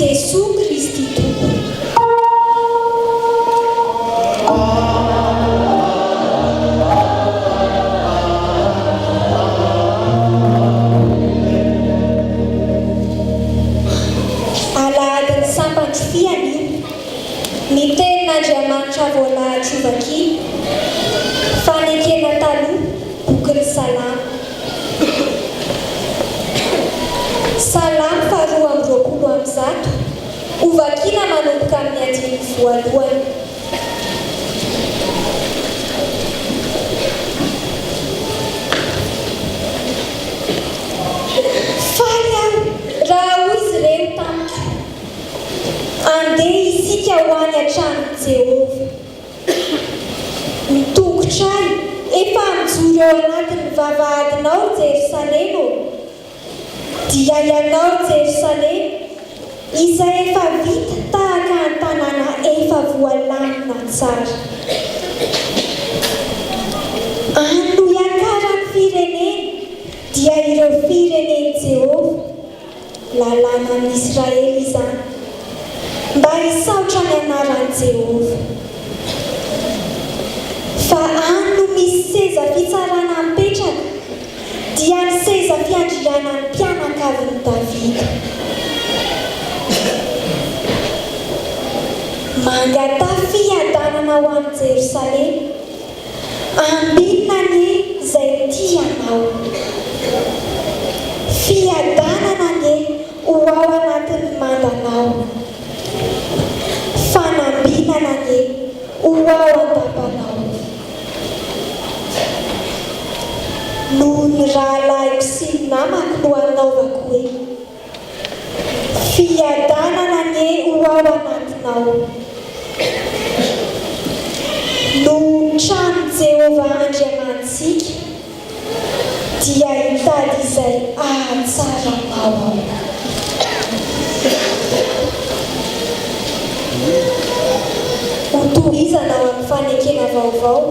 Jesosy Kristy tompony. Alahadiny sampandrofiany io ny tenin'Andriamanitra voalahatrovaki fanekena taloha bokin'ny Salamo. Salamo 2:20 ovakina manomboka amin'ny 5 faly aho raha hoy izy ireny tamiko andeha isika ho any an-tranon'i Jehovah. Mitongotra ahy efa mijoro eo anatin'ny vavahadinao Jerosalema dia ianao Jerosalema izay efa vita tahaka ny tanàna efa voalamina tsara. Ano iakaran'ny firenena dia ireo fireneny Jehovah lalànan'i Israely izany mba hisaotra ny anaran'i Jehovah. Fa ano misy seza fitsarana mipetraka dia ny seza fiandrianan'ny mpianakavin'i Davida. Mangatafy fiadanana ho an'i Jerosalema ambinina ny izay tianao. Fiadanana ny ho ao anatin'ny mandanao. Fanambinana ny ho ao an-tapanao. Noho ny rahalahiko sy ny namako no anaovako hoe fiadanana ny ho ao anatinao. No trano Jehovah Andriamantsika dia hitady izay ahatsaranao ao. Hotohizana ao amin'ny fanekena vaovao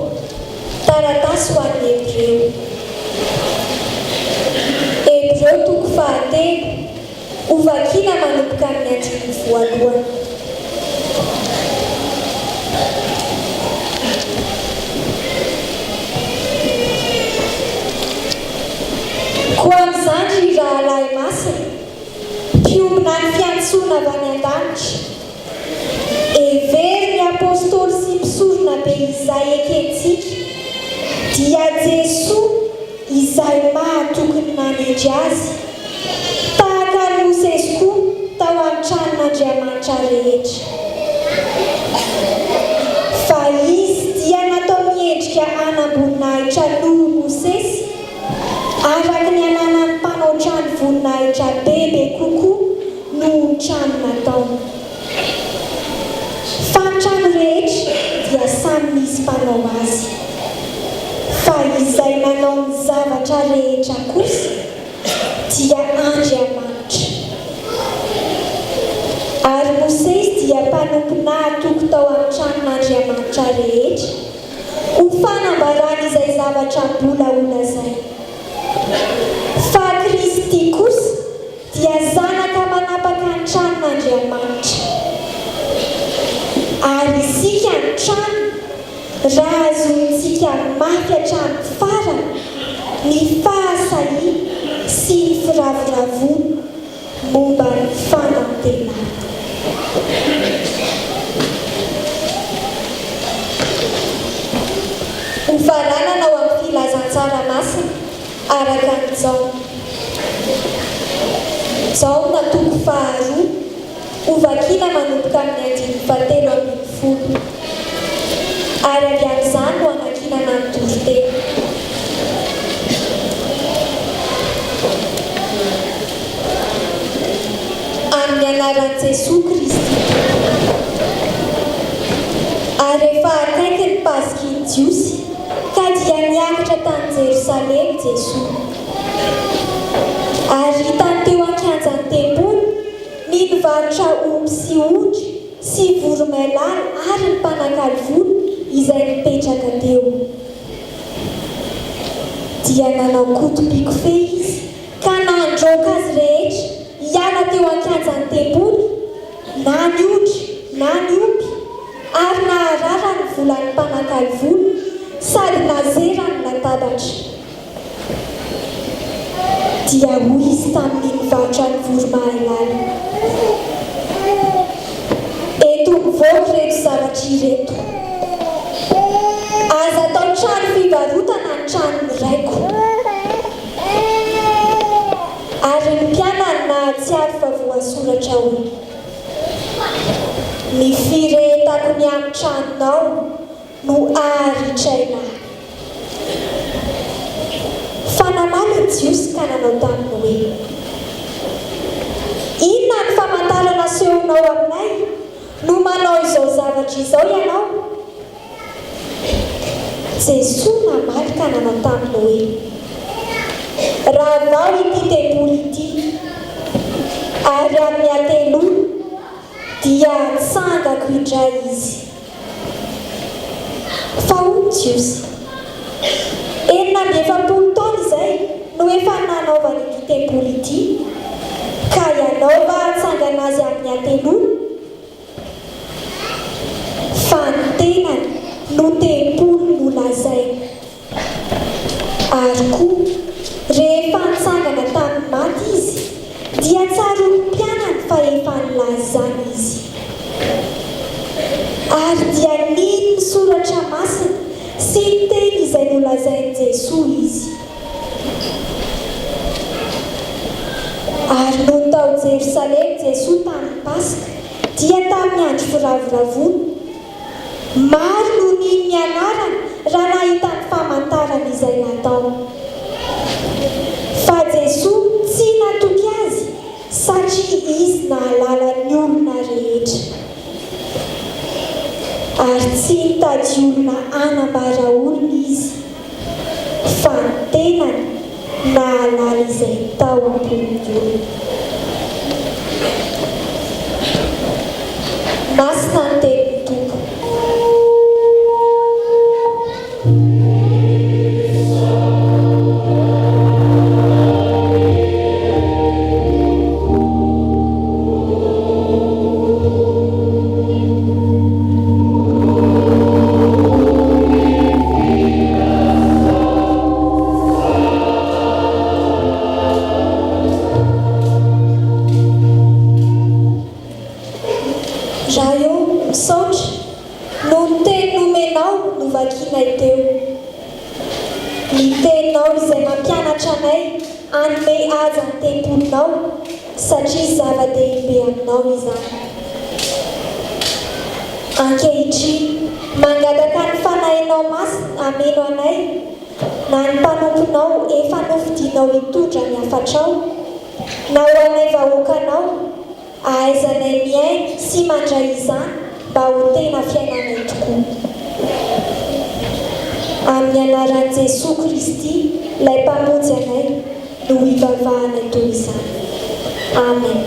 taratasy ho an'ny Hebreo. Hebreo 3 ovakina manomboka amin'ny 1. Koa amin'izany ry rahalahy masina mpiomina ny fiantsoana avy any an-danitra. Every ny apôstôly sy mpisorona be izay ekentsika dia Jesosy izay mahatokony nanendry azy tahaka ny Mosesy koa tao amin'ny tranon'Andriamanitra rehetra. Fa izy dia natao miendrika anam-boninahitra noho Mosesy araka ny ananan'ny mpanao trano voninahitra bebe kokoa noho ny trano nataony. Fa ny trano rehetra dia samy misy mpanao azy. Fa izay manao ny zavatra rehetra kosa dia Andriamanitra. Ary Mosesy dia mpanompo nahatoky tao amin'ny tranon'Andriamanitra rehetra ho fanambarana izay zavatra mbola holazay. Fa Kristy kosa dia zanaka manapaka ny tranon'Andriamanitra. Ary isika ny trano raha azontsika mafy hatramin'ny farany ny fahasahiana sy ny firaviravona momba ny fanantenana. Ho varanana ao amin'ny filazantsara masina araka ny Jaona. Jaona 2 ovakina manomboka amin'ny 7:10 ary avy amin'izany no anakinana ny toriteny. Amin'ny anaran'i Jesosy Kristy. Ary rehefa akaiky ny Pasika Jiosy ka dia niakatra tany Jerosalema Jesosy. Ary hitany teo an-kianjan'ny tempoly ny nivarotra omby sy ondry sy voromailala ary ny mpanakalo volo izay nipetraka teo. Dia nanao koto-piko-fe izy ka nandroaka azy rehetra hiala teo an-kianjan'ny tempoly na ny otry na ny opy ary naharara ny volan'ny mpanakaly volo sady nazera ny latabatra dia hoy izy tamin'ny mivarotra ny voromailala eto mivoaka reto zavatra ireto aza atao trano fivarotana ny tranony raiko ary ny mpianany nahatsiaro fa voasoratra hoe ny firetako ny amin'ny tranonao no aharitraina fanamalo ny jiosy ka nanao taminy hoe inona ny famantarana sehonao aminay no manao izao zavatra izao ianao Jesosy namaly ka nanao taminy hoe raha vao ity temboly ity ary amin'ny atelono dia tsangako indray izy fa hoy Jiosy 9 taona izay no efa nanaovana ity temboly ity ka ianao va hatsangana azy amin'ny atelono fa ny tenany no temboly no lazaina ary koa rehefa nitsangana tamin'ny maty izy dia tsara ny mpianany fa efa nilazana izy ary dia nino ny soratra masina sy ny teny izay nolazainy Jesosy izy ary no tao Jerosalema Jesosy tamin'ny Paska dia tamin'ny andro firavoravony maro no ny anarany raha nahita ny famantarana izay natao fa Jesosy tsy natoky azy satria izy nahalala ny olona rehetra ary tsy nitady olona anambara olona izy fa ny tenany nahalala izay tao ambony olona masina ny tenin'ny Tompo raha eo misaotra no ny teny nomenao no vakianay teo ny teninao izay mampianatra anay anome aja ny tempolinao satria zava-dehibe aminao izany ankehitriny mangataka ny fanahinao masina ameno anay na ny mpanomponao efa nofidianao hitondra ny hafatrao na ho anay vahoakanao ahaizanay miaina sy mandray izany mba ho tena fiainanay tokoa amin'ny anaran'i Jesosy Kristy ilay mpamonjy anay no hivavahanay toy izany amen